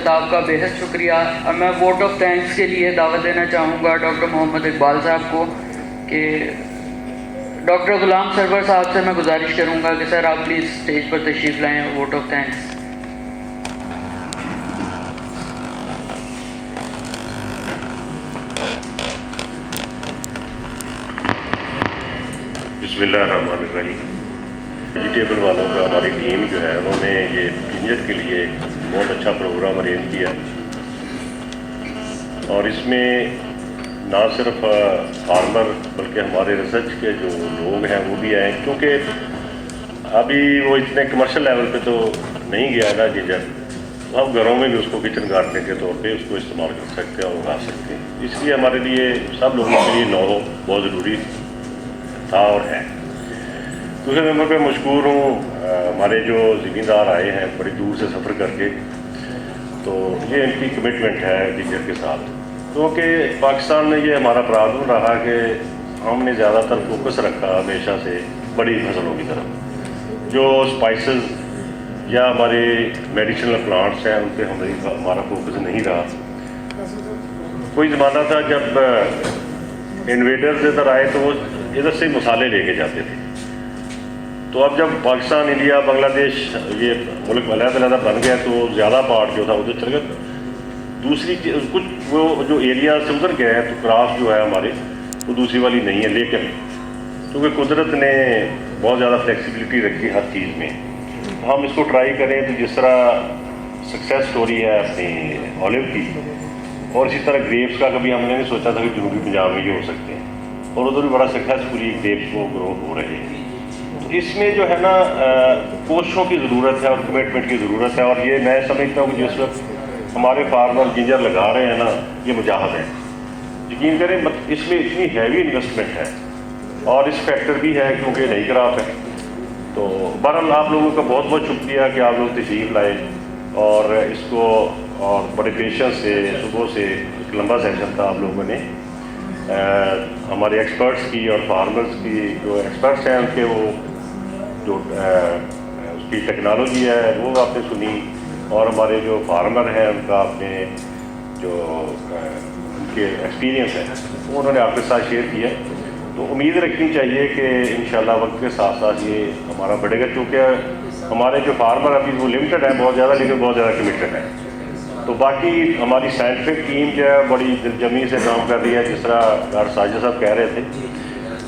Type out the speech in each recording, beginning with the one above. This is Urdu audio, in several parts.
خطاب کا بےحد شکریہ. میں ووٹ آف تھینکس کے لیے دعوت دینا چاہوں گا ڈاکٹر محمد اقبال صاحب کو کہ ڈاکٹر غلام سرور صاحب سے میں گزارش کروں گا کہ سر آپ پلیز اسٹیج پر تشریف لائیں. Vote of thanks. بسم اللہ الرحمن الرحیم. ویجیٹیبل والوں کا ہماری ٹیم جو ہے انہوں نے یہ ٹینجر کے لیے بہت اچھا پروگرام ارینج کیا اور اس میں نہ صرف فارمر بلکہ ہمارے ریسرچ کے جو لوگ ہیں وہ بھی آئے کیونکہ ابھی وہ اتنے کمرشل لیول پہ تو نہیں گیا نا جنجر. تو ہم گھروں میں بھی اس کو کچن گارڈن کے طور پہ اس کو استعمال کر سکتے ہیں اور اگا سکتے ہیں. اس لیے ہمارے لیے سب لوگوں کے لیے نو بہت ضروری تھا اور ہے. دوسرے نمبر پہ مشکور ہوں ہمارے جو زمیندار آئے ہیں بڑی دور سے سفر کر کے, تو یہ ان کی کمٹمنٹ ہے جنجر کے ساتھ, کیونکہ پاکستان میں یہ ہمارا پرابلم رہا کہ ہم نے زیادہ تر فوکس رکھا ہمیشہ سے بڑی فصلوں کی طرف. جو اسپائسز یا ہمارے میڈیسنل پلانٹس ہیں ان پہ ہمارا فوکس نہیں رہا. کوئی زمانہ تھا جب انویڈرز ادھر آئے تو وہ ادھر سے مسالے لے کے جاتے تھے. تو اب جب پاکستان, انڈیا, بنگلہ دیش یہ ملک علیحدہ علیحدہ بن گیا تو زیادہ پارٹ جو تھا ادھر چل گیا. دوسری کچھ وہ جو ایریا سے ادھر گئے ہیں تو کراس جو ہے ہمارے وہ دوسری والی نہیں ہے, لیکن کیونکہ قدرت نے بہت زیادہ فلیکسیبلٹی رکھی ہر چیز میں. ہم اس کو ٹرائی کریں تو جس طرح سکسیس سٹوری ہے اپنی اولیو کی, اور اسی طرح گریپس کا کبھی ہم نے نہیں سوچا تھا کہ جنوبی پنجاب میں یہ ہو سکتے ہیں, اور ادھر بھی بڑا سکسیسفلی گریپس کو گرو ہو رہے ہیں. تو اس میں جو ہے نا کوششوں کی ضرورت ہے اور کمٹمنٹ کی ضرورت ہے. اور یہ میں سمجھتا ہوں کہ جس وقت ہمارے فارمر جنجر لگا رہے ہیں نا یہ مجاہد ہے. یقین کریں اس میں اتنی ہیوی انویسٹمنٹ ہے اور اس فیکٹر بھی ہے کیونکہ نئی کراپ ہے. تو بہرحال آپ لوگوں کا بہت بہت شکریہ کہ آپ لوگ تشریف لائے اور اس کو اور بڑے پیشنس سے صبح سے ایک لمبا سیشن تھا. آپ لوگوں نے ہمارے ایکسپرٹس کی اور فارمرز کی جو ایکسپرٹس ہیں ان کے وہ جو اس کی ٹیکنالوجی ہے وہ آپ نے سنی, اور ہمارے جو فارمر ہیں ان کا آپ نے جو ان کے ایکسپیرینس ہے وہ انہوں نے آپ کے ساتھ شیئر کیا. تو امید رکھنی چاہیے کہ انشاءاللہ وقت کے ساتھ ساتھ یہ ہمارا بڑھے گا, کیونکہ ہمارے جو فارمر ابھی وہ لمیٹڈ ہیں بہت زیادہ, لیکن بہت زیادہ کمیٹڈ ہیں. تو باقی ہماری سائنٹیفک ٹیم جو ہے بڑی دلجمی سے کام کر رہی ہے. جس طرح ڈاکٹر ساجد صاحب کہہ رہے تھے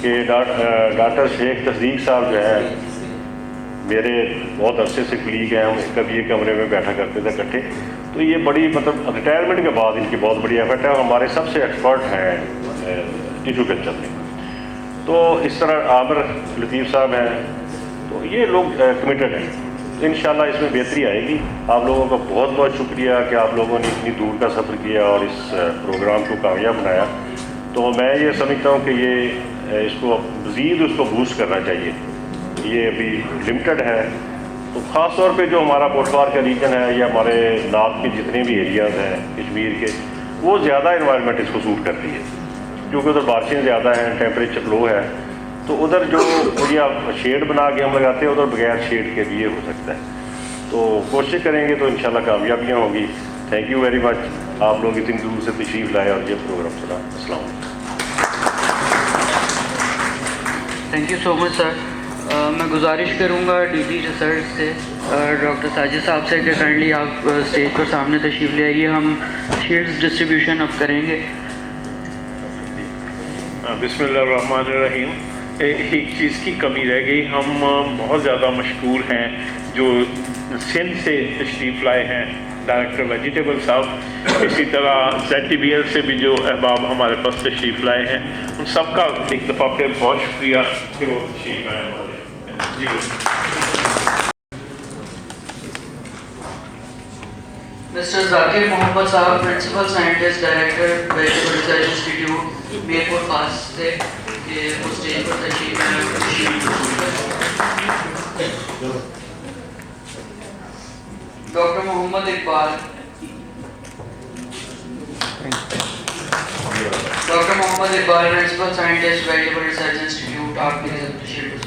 کہ ڈاکٹر شیخ تصدیق صاحب جو ہے میرے بہت عرصے سے کلیگ ہیں, ہم کبھی ایک کمرے میں بیٹھا کرتے تھے اکٹھے. تو یہ بڑی مطلب ریٹائرمنٹ کے بعد ان کی بہت بڑی ایفرٹ ہے, اور ہمارے سب سے ایکسپرٹ ہیں ٹیشو کلچر میں. تو اس طرح عامر لطیف صاحب ہیں, تو یہ لوگ کمیٹڈ ہیں. انشاءاللہ اس میں بہتری آئے گی. آپ لوگوں کا بہت بہت شکریہ کہ آپ لوگوں نے اتنی دور کا سفر کیا اور اس پروگرام کو کامیاب بنایا. تو میں یہ سمجھتا ہوں کہ یہ اس کو مزید اس کو بوسٹ کرنا چاہیے. یہ ابھی لمیٹڈ ہے, تو خاص طور پہ جو ہمارا پوٹوار کا ریجن ہے یا ہمارے نارتھ کے جتنے بھی ایریاز ہیں کشمیر کے, وہ زیادہ انوائرمنٹ اس کو سوٹ کرتی ہے کیونکہ ادھر بارشیں زیادہ ہیں, ٹیمپریچر لو ہے. تو ادھر جو یا شیڈ بنا کے ہم لگاتے ہیں ادھر بغیر شیڈ کے بھی یہ ہو سکتا ہے. تو کوشش کریں گے تو انشاءاللہ کامیابیاں ہوں گی. Thank you very much. آپ لوگ اتنی دور سے تشریف لائے اور یہ پروگرام چلا. السلام علیکم. تھینک یو سو مچ سر. میں گزارش کروں گا ڈی ڈی ریسرچ سے ڈاکٹر ساجد صاحب سے کہ کائنڈلی آپ اسٹیج پر سامنے تشریف لے آئیے. ہم شیلڈز ڈسٹریبیوشن اب کریں گے. بسم اللہ الرحمن الرحیم. ایک چیز کی کمی رہ گئی. ہم بہت زیادہ مشکور ہیں جو سندھ سے تشریف لائے ہیں, ڈائریکٹر ویجیٹیبل صاحب, اسی طرح زیڈ ٹی بی ایل سے بھی جو احباب ہمارے پاس تشریف لائے ہیں, ان سب کا ایک دفعہ پھر بہت شکریہ کہ وہ تشریف لائے ہمارے. جی mister Zakir Mohammad sahab, principal scientist, director vegetable research institute Mirpur پاس سے, کہ وہ اسٹیج پر تشریف لائے. Doctor Mohammad Iqbal, doctor Mohammad Iqbal, principal scientist, vegetable research institute, آپ کے لیے تشریف.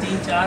3-4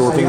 2-3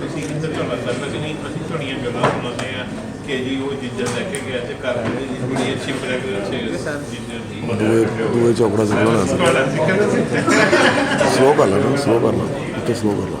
ਤੁਸੀਂ ਕਿੱਥੇ ਤੁਹਾਡਾ ਤੱਕ ਨਹੀਂ ਅਸੀਂ ਤੁਹਾਡੀਆਂ ਗੱਲਾਂ ਸੁਣਾਉਂਦੇ ਆ ਕਿ ਜੀ ਉਹ ਚੀਜ਼ਾਂ ਲੈ ਕੇ ਗਿਆ ਤੇ ਘਰ ਵਾਲੇ ਜੀ ਬੜੀ ਅੱਛੀ ਦੂਏ ਚੌਕੜਾ ਸਿੱਖਣਾ ਸਲੋ ਕਰ ਲੈਣਾ ਸਲੋ ਕਰ ਲਾ ਇੱਥੇ ਸਲੋ ਕਰ ਲਾ